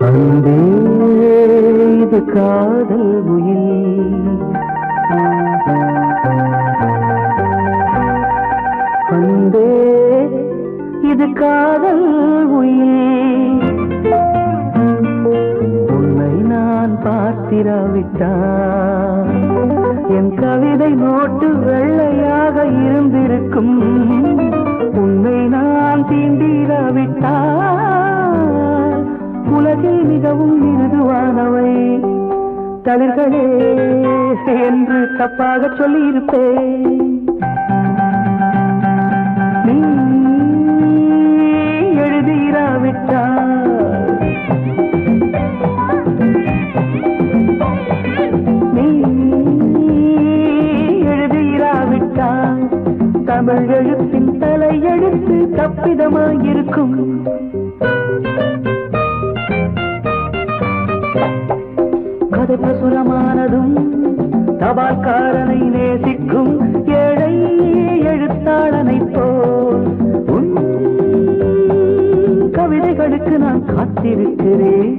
அன்பே இது காதல் உயில், அன்பே இது காதல் உயில். உன்னை நான் பார்த்திராவிட்டால் என் கவிதை நோட்டு வெள்ளையாக இருந்திருக்கும். உன்னை நான் தீண்டிராவிட்டால் உலகில் மிகவும் மிருதுவானவை தளிர்களே என்று தப்பாக சொல்லியிருப்பேன். நீ எழுதிராவிட்டால், நீ எழுதிராவிட்டால் தமிழ் எழுத்தின் தலையெழுத்து தப்பிதமாயிருக்கும். கதை பிரசுரமானதும் தபால்காரனை நேசிக்கும் ஏழை எழுத்தாளனை போல் உன் கவிதைகளுக்கு நான் காத்திருக்கிறேன்.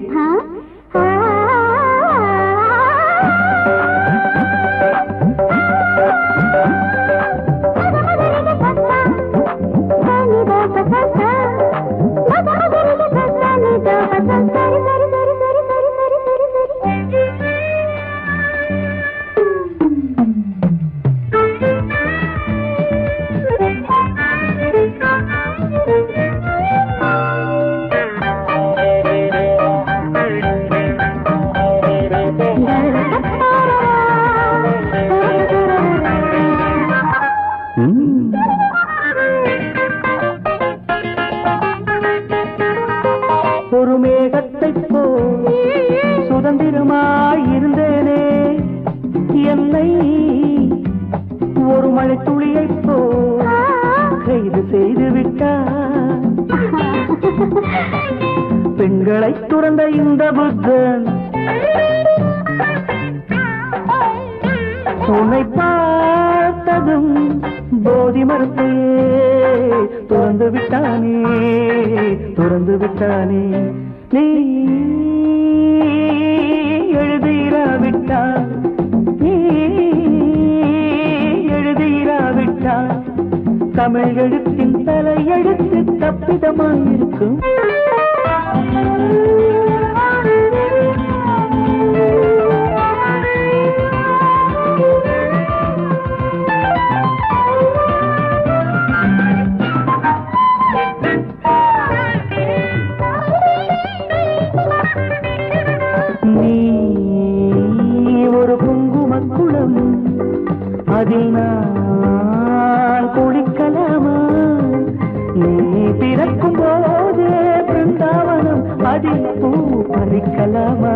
ஒரு மேகத்தைப் போல் சுதந்திரமாயிருந்தேனே, என்னை ஒரு மழை துளியைப் போல் கைது செய்து விட்டார். பெண்களை துறந்த இந்த புத்தன் உன்னை பார்த்ததும் போதி மரத்தையே துறந்து விட்டானே, துறந்து விட்டானே. நீ எழுதிராவிட்டால், நீ எழுதிராவிட்டால் தமிழ் எழுத்தின் தலையெழுத்து தப்பிதமாயிருக்கும். நீ ஒரு குங்குமக்குளம், அதில் நான் குளிக்கலாமா? நீ பிறக்கும் போதே பிருந்தாவனம், அதில் பூ பறிக்கலாமா?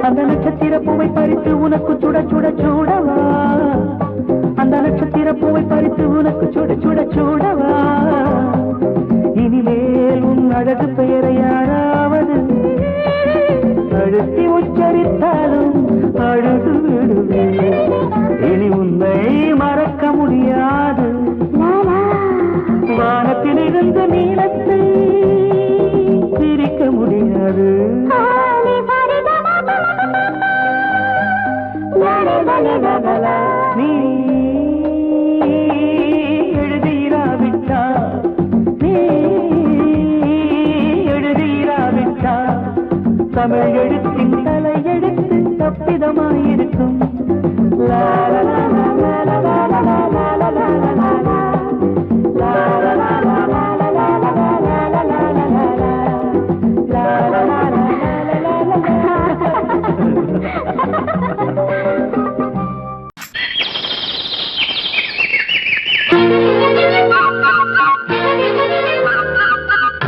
அந்த நட்சத்திர பூவை பறித்து உனக்கு சுட சுட சூடவா? அந்த நட்சத்திர பூவை பறித்து உனக்கு சுட சுட சூடவா? இனிமேல் உன் அழகு பெயரை யாராவது அழுத்தி உச்சரித்தாலும் அழுது விடுவேன். இனி உன்னை மறக்க முடியாது. வானத்தில் இருந்து நீளத்தை பிரிக்க முடியாது. நீ எழுதிராவிட்டால், நீ எழுதிராவிட்டால் தமிழ் எழுத்தின் தலையெழுத்து தப்பிதமாயிருக்கும்.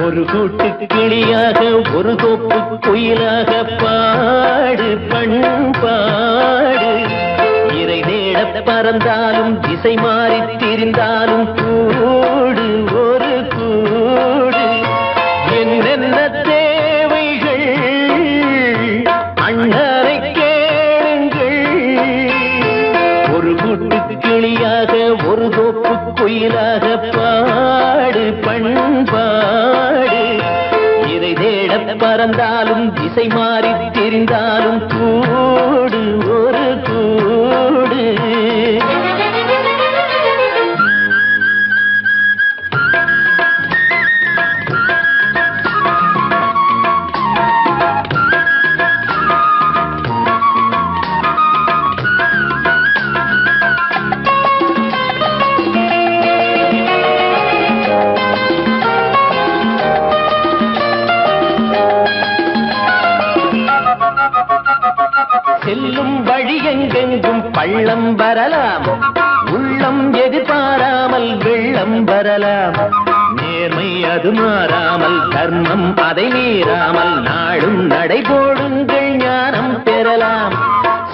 ஒரு கூட்டு கிளியாக ஒரு தோப்பு குயிலாக பாடு பண்பாடு. இறை தேட பறந்தாலும் திசை மாறி திரிந்தாலும் கூடு ஒரு கூடு. என்னென்ன தேவைகள் அண்ணரை கேளுங்கள். ஒரு கூட்டு கிளியாக ஒரு தோப்பு குயிலாக பாடு பண்பாடு. இறை தேட தேட பறந்தாலும் திசை மாறி திரிந்தாலும் கூடு ஒரு கூடு. செல்லும் வழி எங்கெங்கும் பள்ளம் வரலாம், உள்ளம் எதிர்பாராமல் வெள்ளம் வரலாம். நேர்மை அது மாறாமல், தர்மம் அதை மீறாமல், நாடும் நடைபோடுங்கள் ஞானம் பெறலாம்.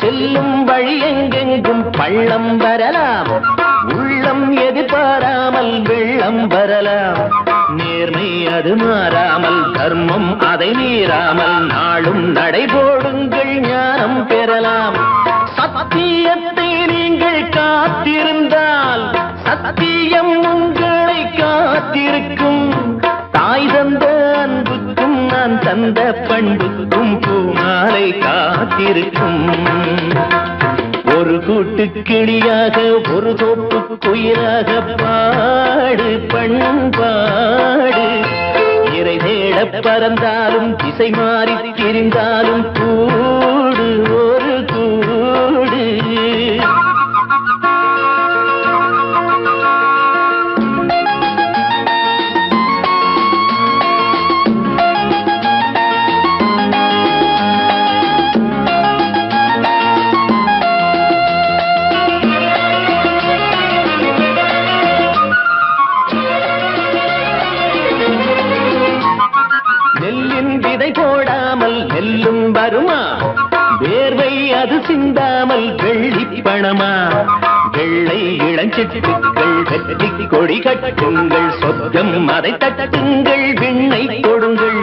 செல்லும் வழி எங்கெங்கும் பள்ளம் வரலாம், உள்ளம் எதிர்பாராமல் வெள்ளம் வரலாம். நேர்மை அது மாறாமல், தர்மம் அதை மீறாமல், நாளும் நடைபோடுங்கள் ஞானம் பெறலாம். சத்தியத்தை நீங்கள் காத்திருந்தால் சத்தியம் உங்களை காத்திருக்கும். தாய் தந்த அன்புக்கும் நான் தந்த பண்புக்கும் பூமாலை காத்திருக்கும். ஒரு கூட்டு கிளியாக ஒரு தோப்பு குயிலாக பாடு பண்பாடு. இறை தேட பறந்தாலும் திசை மாறி திரிந்தாலும் கூடு ஒரு கூடு. போடாமல் நெல்லும் வருமா, வேர்வை அது சிந்தாமல் வெள்ளி பணமா. வெள்ளை இளஞ்சிட்டுக்கள் வெற்றி கொடி கட்டுங்கள், சொர்க்கம் அதை தட்டுங்கள், விண்ணை கொடுங்கள்.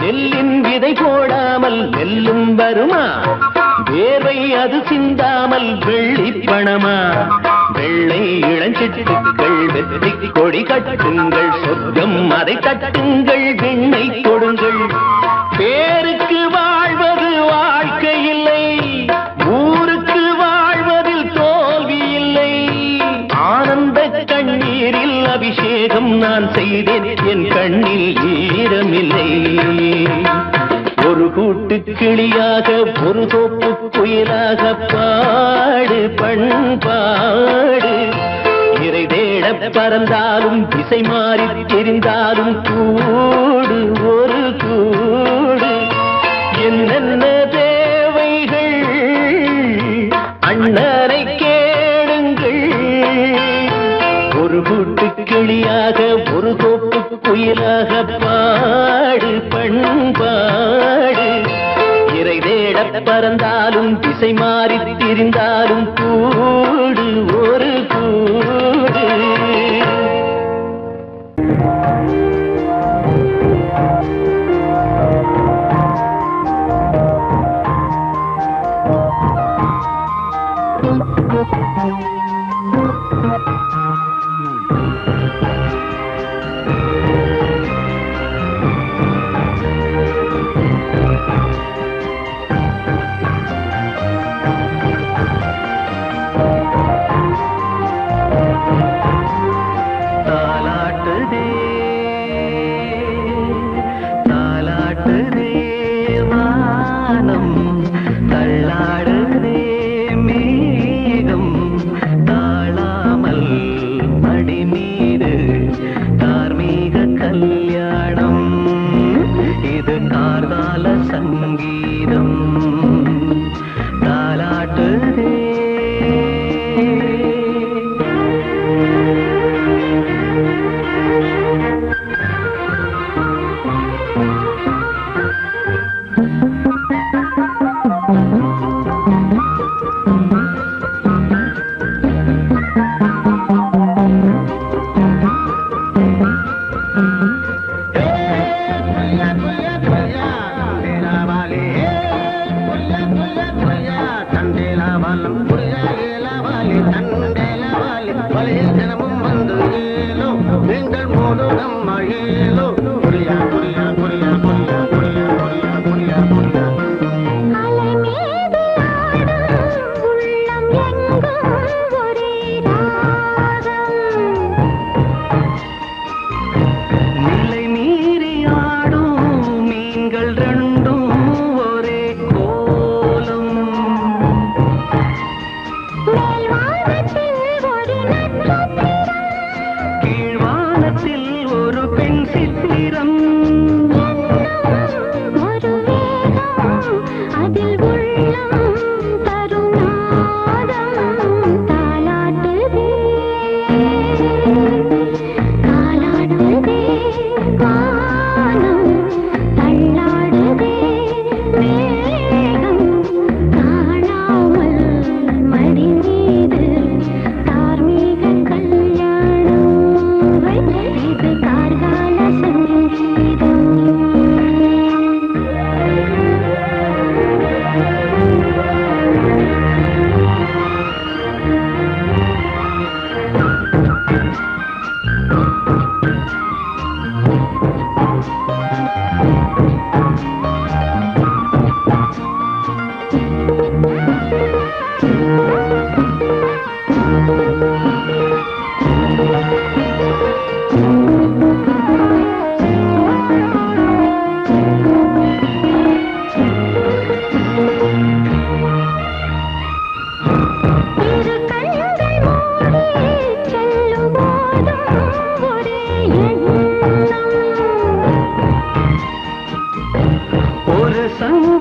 நெல்லின் விதை போடாமல் நெல்லும் வருமா, வேர்வை அது சிந்தாமல் வெள்ளி பணமா. வெள்ளை இளஞ்சிட்டுக்கள் வெற்றி கொடி கட்டுங்கள், சொர்க்கம் அதை தட்டுங்கள், விண்ணை கொடுங்கள். பேருக்கு வாழ்வது வாழ்க்கை இல்லை, ஊருக்கு வாழ்வதில் தோல்வி இல்லை. ஆனந்த கண்ணீரில் அபிஷேகம் நான் செய்தேன், என் கண்ணில் ஈரமில்லை. ஒரு கூட்டு கிளியாக ஒரு தோப்பு குயிலாக பாடு பண்பாடு. இறை தேட பறந்தாலும் திசை மாறி தெரிந்தாலும் கூடு ஒரு கூடு. என்னென்ன தேவைகள் அண்ணனை கேளுங்கள். ஒரு கூட்டு கிளியாக ஒரு தோப்பு குயிலாக பாடு பண்பாடு. இறை தேட பறந்தாலும் திசை மாறி திரிந்தாலும் கூடு ஒரு கூடு.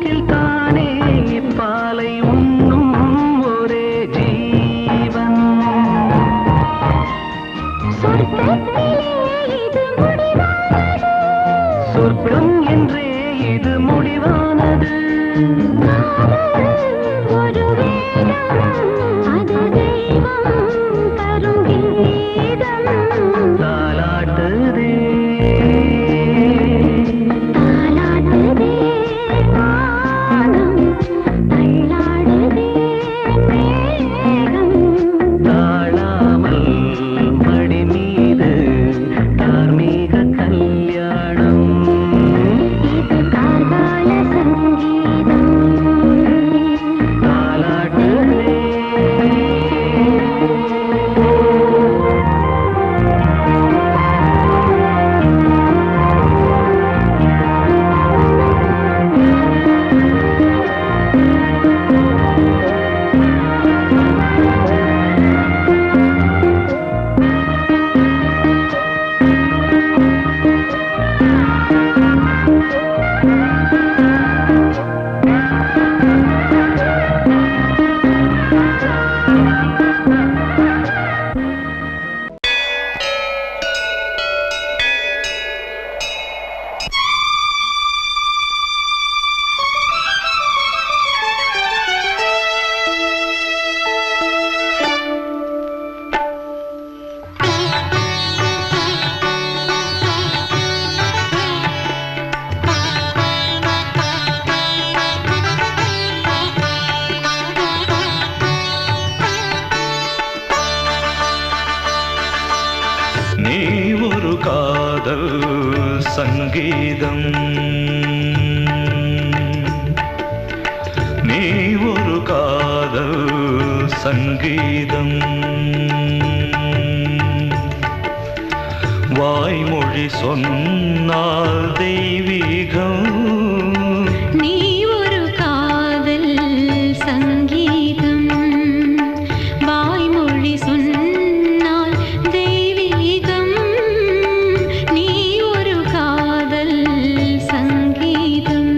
மூக்கில் தானே பாலை உண்ணும் ஒரே ஜீவன். சொர்க்கம் என்றே இது முடிவானது. ஒரு அது தெய்வம் தரும் கீதம். தாலாட்டுதே தாலாட்டுதே வானம், தள்ளாடுதே மேகம். தாழாமல் மடி மீது தார்மீக கல்யாணம். இது கார்கால சங்கீதம். தாலாட்டுதே நீ ஒரு காதல் சங்கீதம். நீ ஒரு காதல் சங்கீதம். வாய்மொழி சொன்னால் தெய்வீகம். நீ ஒரு காதல் சங்கீதம். வாய்மொழி சொன்னால் தெய்வீகம். நீ ஒரு காதல் சங்கீதம்.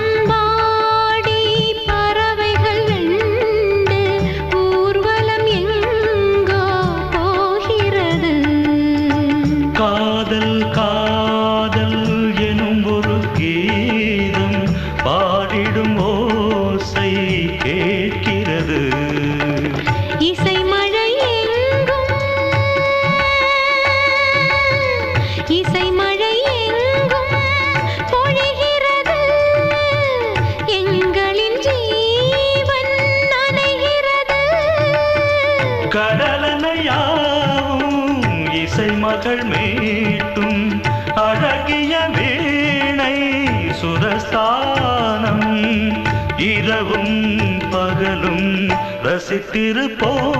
வானம்பாடி பறவைகள் வெண்டு ஊர்வலம் எங்கோ போகிறது. காதல் காதல் எனும் ஒரு கீதம் பாடிடும் ஓசை கேட்கிறது. இசை மழை எங்கும் இசை மழை எங்கும் பொழிகிறது. எங்களின் ஜீவன் நனைகிறது. கடலனையாவும் இசை மகள் மீட்டும் அழகிய வீணை சுரஸ்தானம். இரவும் பகலும் ரசித்திருப்போம்.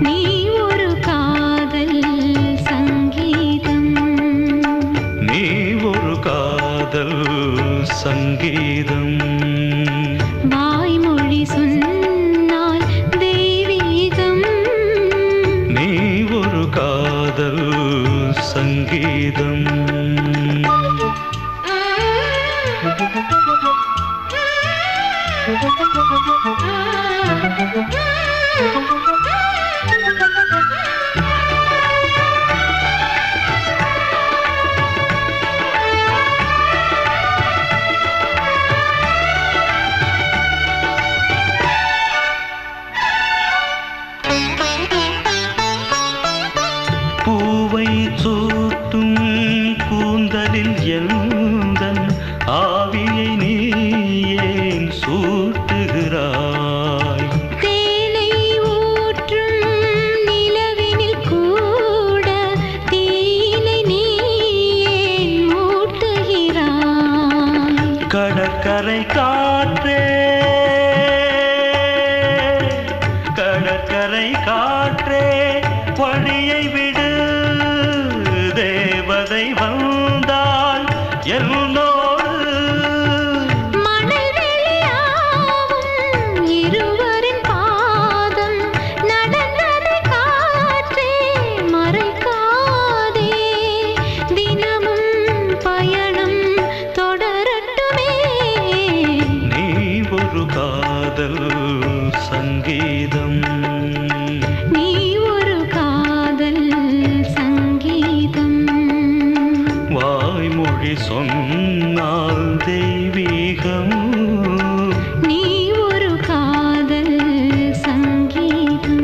நீ ஒரு காதல் சங்கீதம். நீ ஒரு காதல் சங்கீதம். வாய்மொழி சொன்னால் தெய்வீகம். நீ ஒரு காதல் சங்கீதம். பூவை சூட்டும் கூந்தலில் எந்தன் ஆவியை நீ ஏன் சூட்டுகிறாய்? தேனை ஊற்றும் நிலவினில் கூட தீனை நீ ஏன் மூட்டுகிறாய்? கடற்கரை காற்றே கடற்கரை காற்றே வழியை விடு தேவதை வந்தால் என்னோடு இருவரின் பாதம் நடந்தது காற்றே மறைக்காதே தினமும் பயணம் தொடரட்டுமே நீ ஒரு காதல் சங்கீதம் நீ ஒரு காதல் சங்கீதம் வாய்மொழி சொன்னால் தெய்வீகம் நீ ஒரு காதல் சங்கீதம்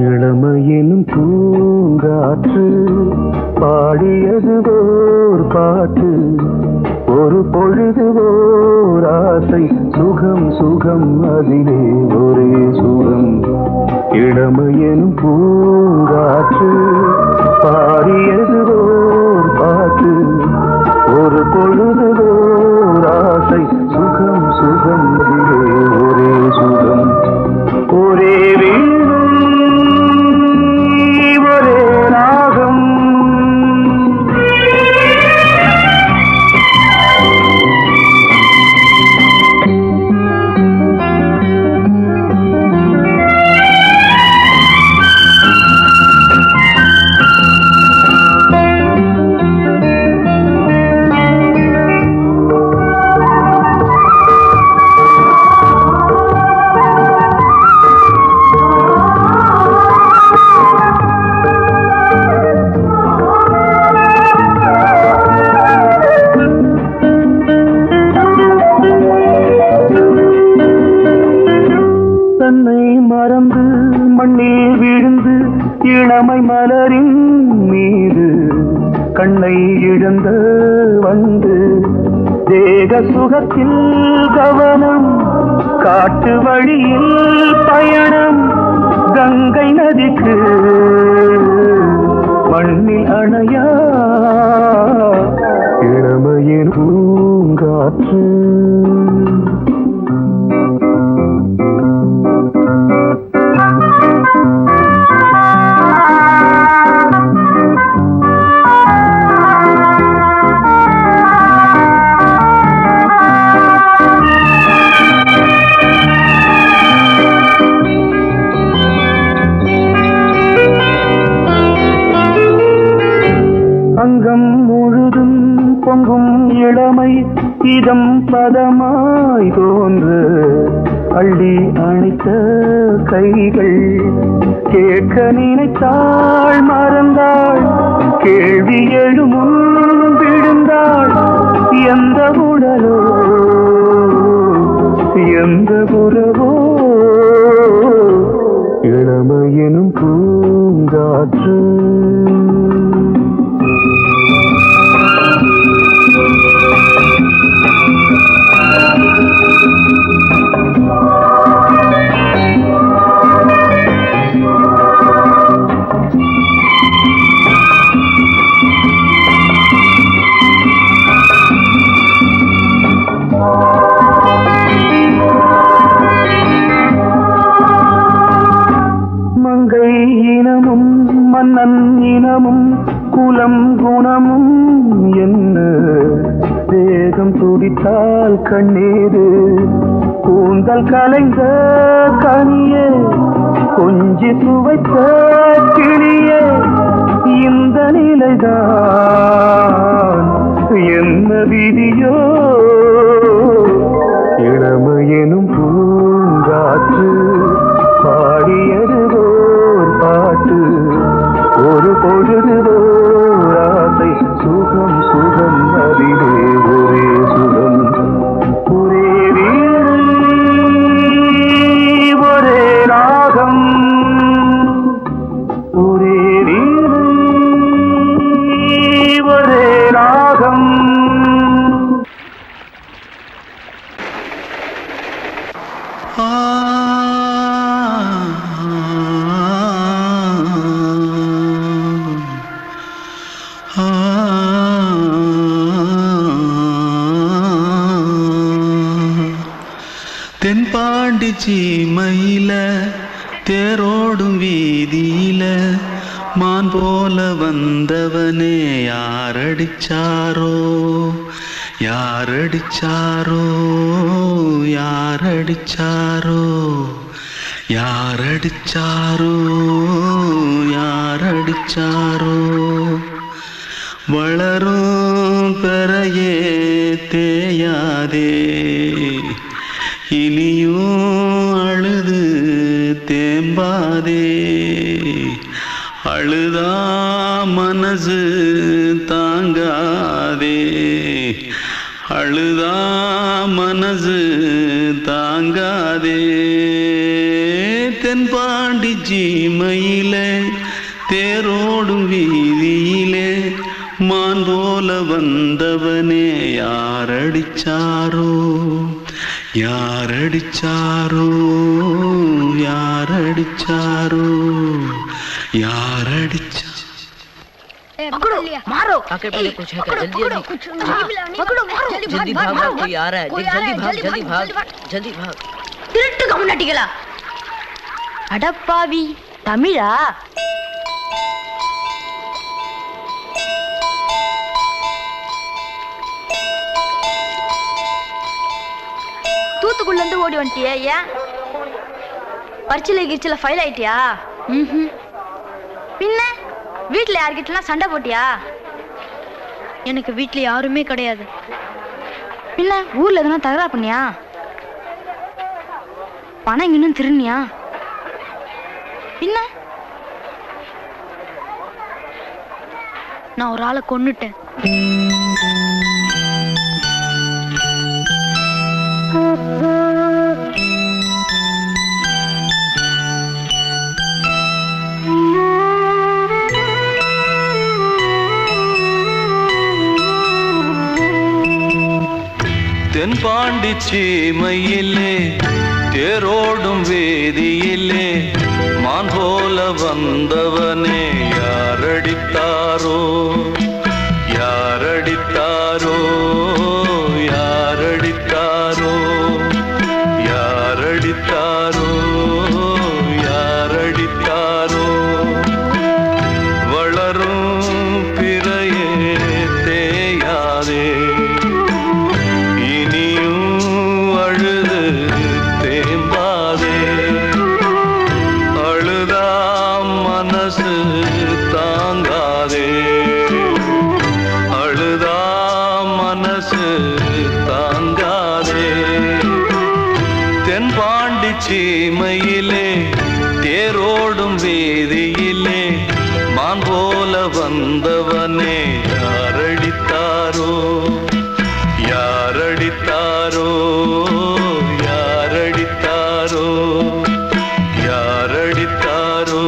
இளமையெனும் பூங்காற்று பாடியது ஓர் பாட்டு ஒரு பொழுது ஓர் ஆசை சுகம் சுகம் அதிலே ஒரே சுகம் இளமையெனும் பூங்காற்று பாடியது ஓர் பாட்டு ஒரு பொழுது ஓர் ஆசை சுகம் சுகம் அதிலே ஒரே சுகம் ஒரே மறந்து மண்ணில் விழுந்து இளமை மலரின் மீது கண்ணை இழந்த வந்து தேக சுகத்தில் கவனம் காட்டு வழியில் பயணம் கங்கை நதிக்கு மண்ணில் அணையா இளமையின் பூங்காற்று அங்கம் முழுதும் பொங்கும் இளமை இதம் பதமாய் தோன்று அள்ளி அணைத்த கைகள் கேட்க நினைத்தாள் மறந்தாள் கேள்வி எழுமுன் விழுந்தாள் எந்த உடலோ எந்த உறவோ இளமையெனும் பூங்காற்று மங்கை இனமும் மன்னன் இனமும் குலம் குணமும் என்ன தேகம் துடித்தால் கண்ணீரு கூந்தல் கலைந்த கனியே கொஞ்சி சுவைத்த கிளியே இந்த நிலைதான் என்ன விதியோ இளமையெனும் பூங்காற்று பாடியது ஓர் பாட்டு ஒரு பொழுது ஓர் ஆசை சுகம் சுகம் அதிலே ஒரே சுகம் சீமையில தேரோடும் வீதியில மான் போல வந்தவனே யாரடிச்சாரோ யாரடிச்சாரோ யாரடிச்சாரோ யாரடிச்சாரோ யாரடிச்சாரோ வளரும் பெறையே தேயாதே இனியும் அழுது தேம்பாதே அழுதா மனசு தாங்காதே அழுதா மனசு தாங்காதே தென்பாண்டி சீமையிலே தேரோடும் வீதியிலே மான் போல வந்தவனே யாரடிச்சாரோ யாரடிச்சாரோ யாரடிச்சாரோ யாரடிச்சா पकड़ो मारो आके पहले कुछ है क्या जल्दी जल्दी पकड़ो मारो जल्दी भाग भाग कोई आ रहा है जल्दी भाग जल्दी भाग திருட்டு கம்முனட்டிகளா அடப்பாவி தமிழா தூத்துக்குள்ள இருந்து ஓடி வந்துட்டியா ஏன் பரிச்சையில கிரிச்சில ஃபைல் ஆயிட்டியா பின்ன வீட்டுல யார்கிட்டலாம் சண்டை போட்டியா எனக்கு வீட்டுல யாருமே கிடையாது பின்ன ஊர்ல எதுனா தகராறு பண்ணியா பணம் இன்னும் திருநியா பின்ன நான் ஒரு ஆளை கொன்னுட்டேன் தென்பாண்டி சீமையிலே தேரோடும் வேதியிலே மான் போல வந்தவனே யாரடித்தாரோ யாரடித்தாரோ யாரடித்தாரோ யாரடித்தாரோ யாரடித்தாரோ வளரும் பிறையே தேயாதே தாங்காதே அழுதா மனசு தாங்காதே தென்பாண்டி சீமையிலே தேரோடும் வேதியிலே மான் போல வந்தவனே யாரடித்தாரோ யாரடித்தாரோ யாரடித்தாரோ யாரடித்தாரோ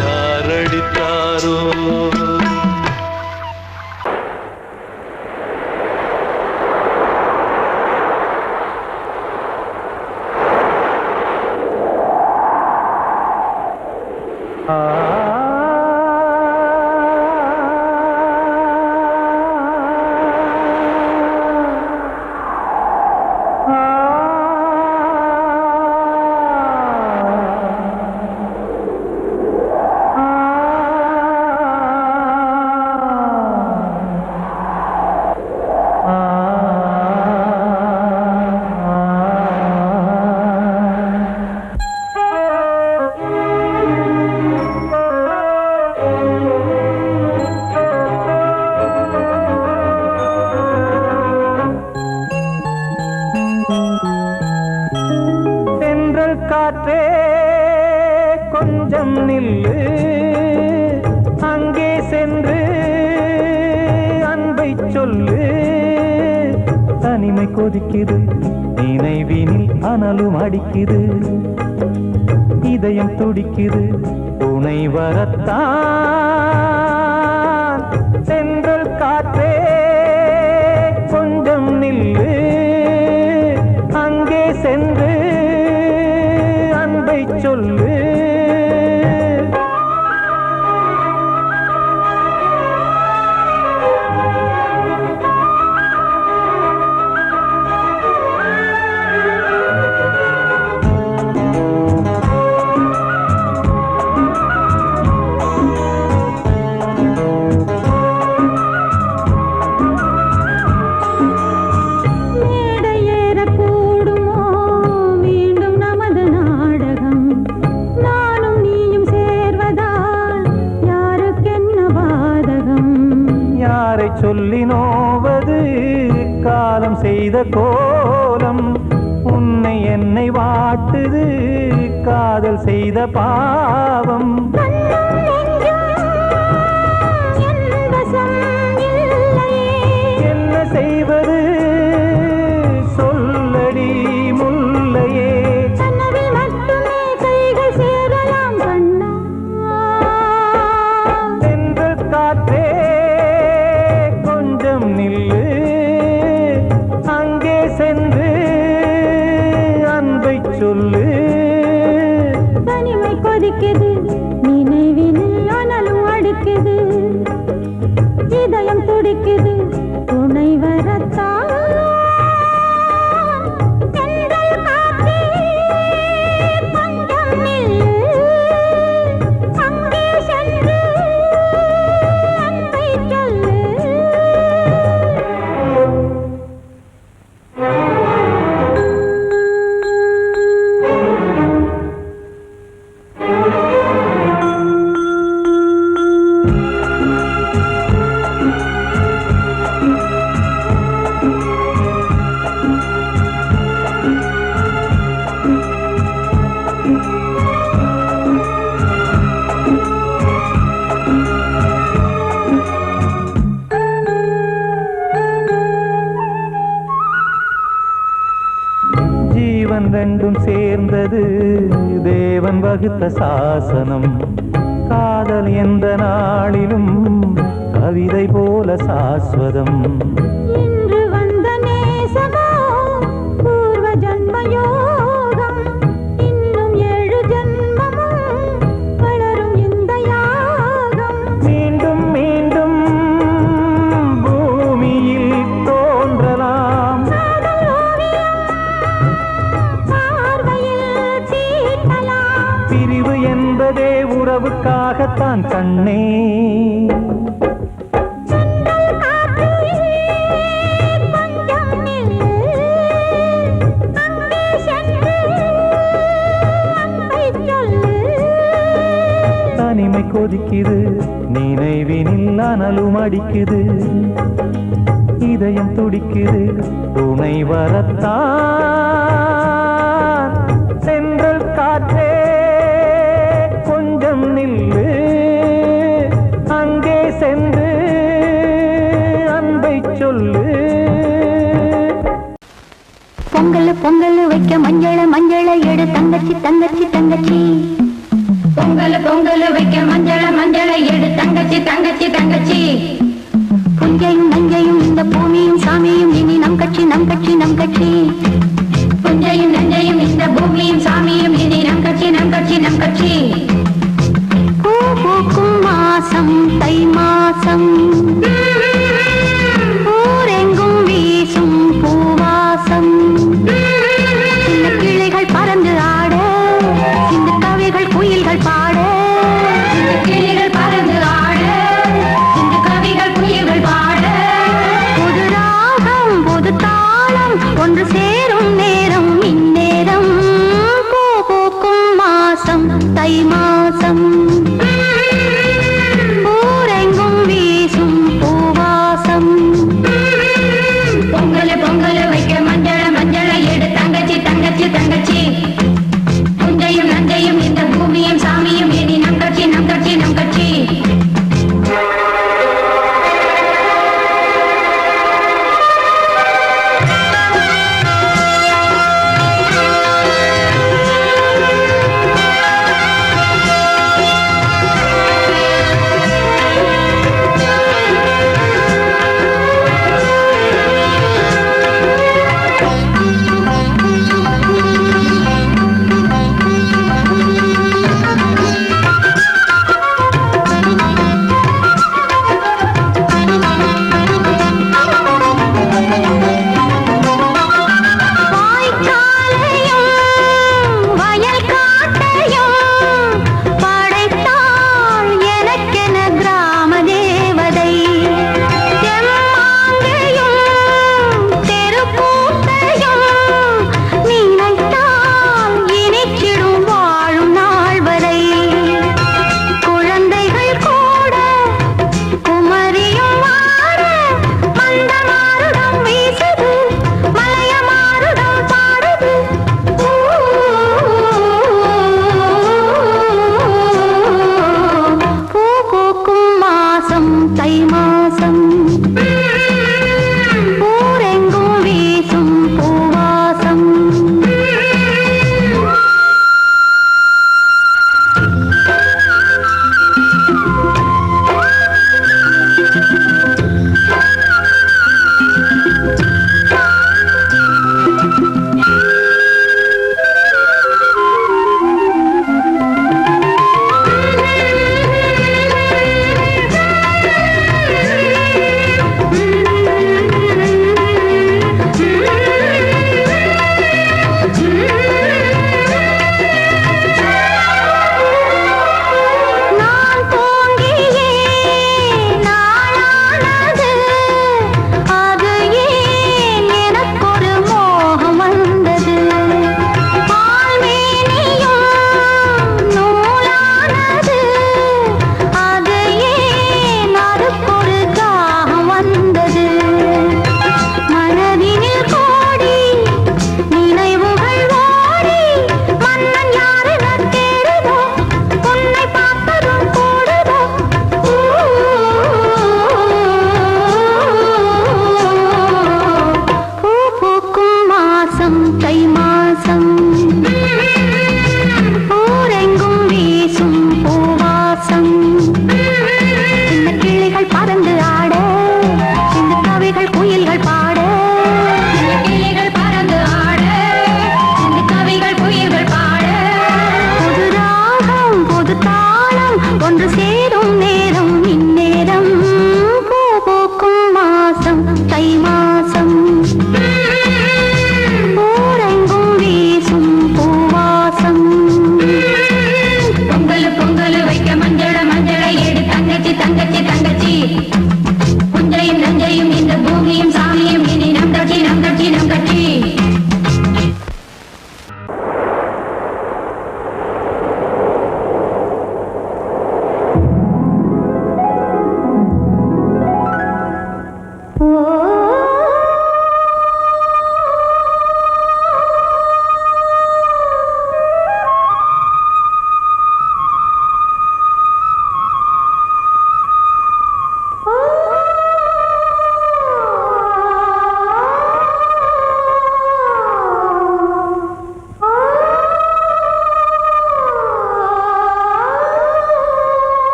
யாரடித்தாரோ காற்றே கொஞ்சம் நில்லு அங்கே சென்று அன்பை சொல்லு தனிமை கொதிக்குது நினைவினில் அனலும் அடிக்குது இதயம் துடிக்குது துணை வரத்தான் சென்றல் காற்றே கொஞ்சம் நில்லு அங்கே சென்று அன்பை சொல்லு யாரை சொல்லி நோவது காலம் செய்த கோலம் உன்னை என்னை வாட்டுது காதல் செய்த பாவம் என்ன செய்வது சொல்லடி முல்லையே சென்ற காற்றே கொஞ்சம் நில்லு அங்கே சென்று அன்பை சொல்லு தனிமை கொதிக்குது நினைவில் ஆனாலும் அடுக்குது இதயம் துடிக்குது துணை வரத்தான் தென்றல் காற்றே கொஞ்சம் நில்லு அங்கே சென்று அன்பை சொல்லு ஜீவன் ரெண்டும் சேர்ந்தது தேவன் வகுத்த சாசனம் காதல் எந்த நாளிலும் கவிதை போல சாஸ்வதம் இன்று வந்த நேசமோ பூர்வ ஜன்ம யோகம் இன்னும் 7 ஜன்மமும் வளரும் இந்த யாகம் மீண்டும் மீண்டும் பூமியில் தோன்றலாம் காதல் ஓவியம் பார்வையில் தீட்டலாம் பிரிவு என்பதே உறவுக்காகத்தான் கண்ணே தென்றல் காற்றே கொஞ்சம் நில்லு அங்கே சென்று அன்பை சொல்லு தனிமை கொதிக்குது நினைவினில் அனலும் அடிக்குது இதயம் துடிக்குது துணை வரத்தான் சென்றல் காற்றே கொஞ்சம் நில்லு அங்கே சென்று அன்பை சொல்லு பொங்கல் பொங்கல் வைக்க மஞ்சள மஞ்சள எடு தங்கச்சி தங்கச்சி தங்கச்சி பொங்கல் பொங்கல் வைக்க மஞ்சள மஞ்சள எடு தங்கச்சி தங்கச்சி தங்கச்சி புஞ்சையும் நஞ்சையும் இந்த பூமியும் சாமியும் இனி நம் கட்சி நம் கட்சி நம் கட்சி புஞ்சையும் நஞ்சையும் இந்த பூமியும் சாமியும் இனி நம் கட்சி நம் கட்சி நம் கட்சி பூ பூக்கும் மாசம் தை மாசம் ஊரெங்கும் வீசும் பூவாசம் சின்ன கிளைகள் பறந்து ஆட சின்ன கவிகள் குயில்கள் பாட சின்ன கிளைகள் பறந்து ஆட சின்ன கவிகள் குயில்கள் பாட புது ராகம் புது தாளம் ஒன்று சேரும் நேரம் இந்நேரம் பூ பூக்கும் மாசம் தை மாசம் ஊரெங்கும் வீசும் தை மாசம் ஊரெங்கும் வீசும் பூவாசம்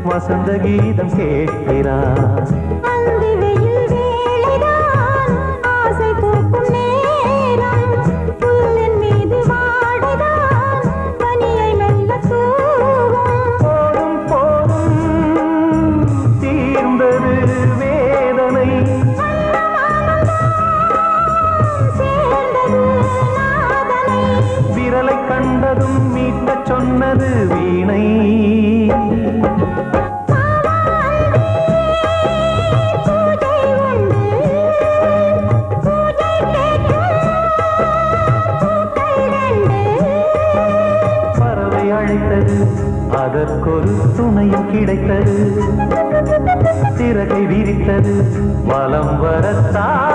வசந்த கீதம் கேட்கிறான். கண்டதும் மீட்ட சொன்னது வீணை. சமயம் கிடைத்தது சிறகை விரித்தது வலம் வரத்தான்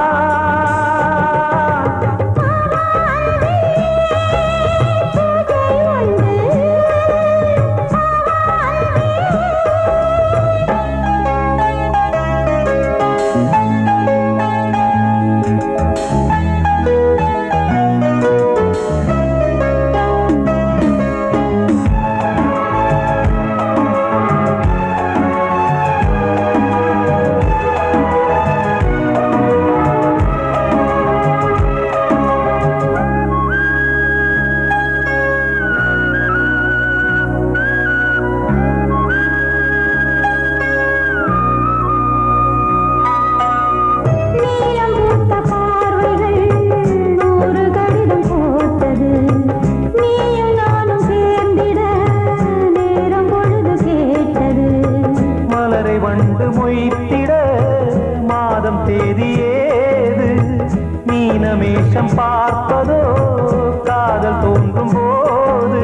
மொய்த்திட மாதம் தேதியேது மீனமேஷம் பார்ப்பதோ காதல் தோன்றும் போது